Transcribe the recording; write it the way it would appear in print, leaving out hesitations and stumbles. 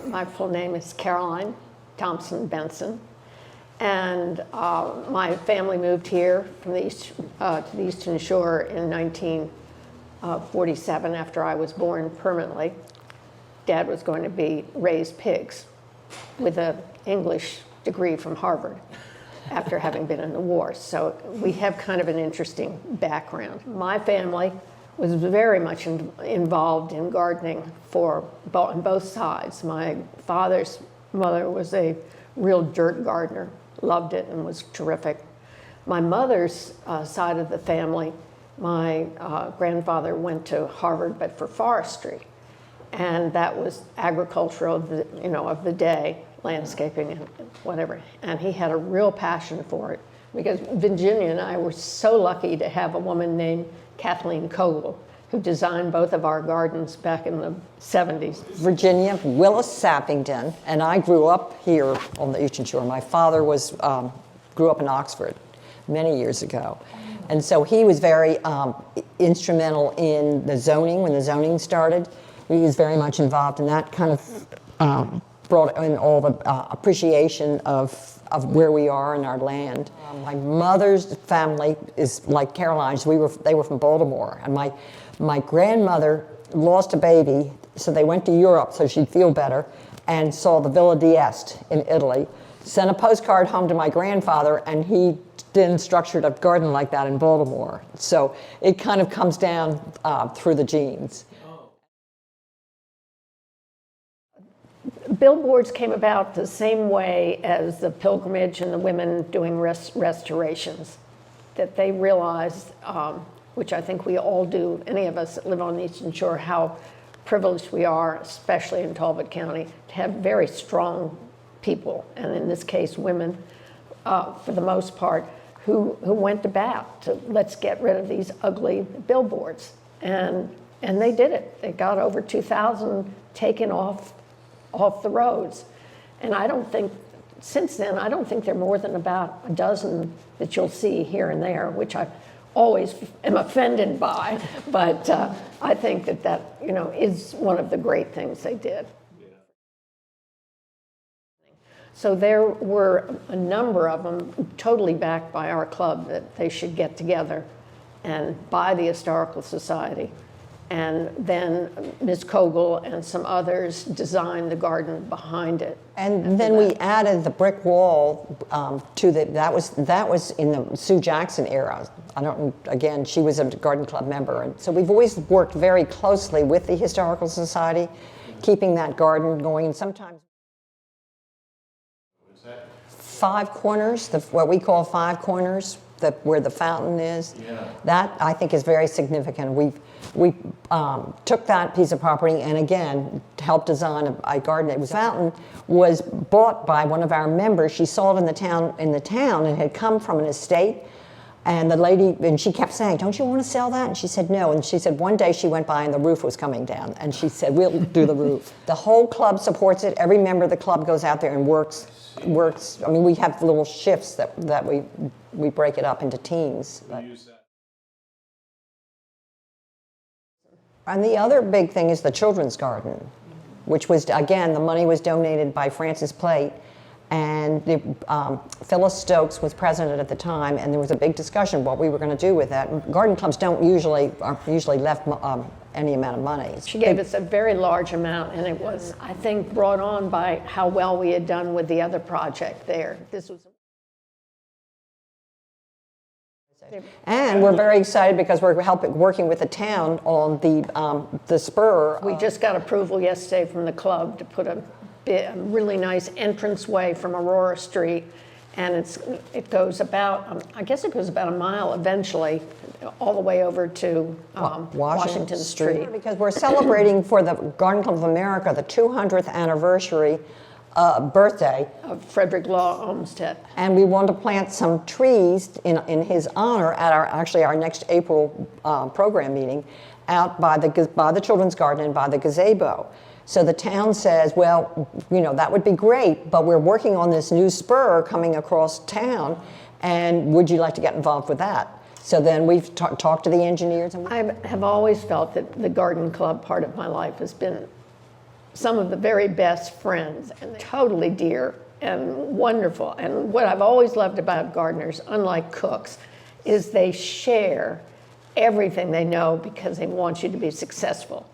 My full name is Caroline Thompson Benson, and my family moved here from the to the Eastern Shore in 1947 after I was born permanently. Dad was going to raise pigs with an English degree from Harvard after having been in the war. So we have kind of an interesting background. My family was very much involved in gardening on both sides. My father's mother was a real dirt gardener, loved it and was terrific. My mother's side of the family, my grandfather went to Harvard, but for forestry. And that was agriculture of the day, landscaping and whatever. And he had a real passion for it, because Virginia and I were so lucky to have a woman named Kathleen Kogel, who designed both of our gardens back in the 70s. Virginia, Willis Sappington, and I grew up here on the Eastern Shore. My father grew up in Oxford many years ago. And so he was very instrumental in the zoning, when the zoning started. He was very much involved in that, kind of brought in all the appreciation of where we are in our land. My mother's family is like Caroline's. They were from Baltimore, and my grandmother lost a baby, so they went to Europe so she'd feel better, and saw the Villa d'Este in Italy. Sent a postcard home to my grandfather, and he then structured a garden like that in Baltimore. So it kind of comes down through the genes. Billboards came about the same way as the pilgrimage and the women doing restorations, that they realized, which I think we all do, any of us that live on the Eastern Shore, how privileged we are, especially in Talbot County, to have very strong people, and in this case women, for the most part, who went to bat to let's get rid of these ugly billboards. And they did it. They got over 2,000 taken off the roads. And I don't think, since then, I don't think there are more than about a dozen that you'll see here and there, which I always am offended by. But I think that is one of the great things they did. So there were a number of them totally backed by our club that they should get together, and by the Historical Society. And then Ms. Kogel and some others designed the garden behind it. And then we added the brick wall to that was in the Sue Jackson era. Again, she was a garden club member. And so we've always worked very closely with the Historical Society, keeping that garden going. And sometimes Five Corners, what we call Five Corners, where the fountain is. Yeah. That I think is very significant. We took that piece of property and again helped design a garden. The fountain was bought by one of our members. She saw it in the town and had come from an estate. And the lady, and she kept saying, "Don't you want to sell that?" And she said no. And she said one day she went by and the roof was coming down. And she said, "We'll do the roof." The whole club supports it. Every member of the club goes out there and works. I mean, we have little shifts that we break it up into teams. And the other big thing is the children's garden, which was, again, the money was donated by Francis Plate, and Phyllis Stokes was president at the time, and there was a big discussion what we were going to do with that. Garden clubs aren't usually left any amount of money. She gave us a very large amount, and it was, I think, brought on by how well we had done with the other project there. This was. And we're very excited because we're working with the town on the spur. We just got approval yesterday from the club to put a really nice entranceway from Aurora Street, and it goes about, I guess it goes about a mile eventually, all the way over to Washington Street. Because we're celebrating for the Garden Club of America the 200th anniversary birthday of Frederick Law Olmsted. And we want to plant some trees in his honor at our next April program meeting out by the children's garden and by the gazebo. So the town says, well, that would be great, but we're working on this new spur coming across town, and would you like to get involved with that? So then we've talked to the engineers. And I have always felt that the garden club part of my life has been some of the very best friends, and they're totally dear and wonderful. And what I've always loved about gardeners, unlike cooks, is they share everything they know because they want you to be successful.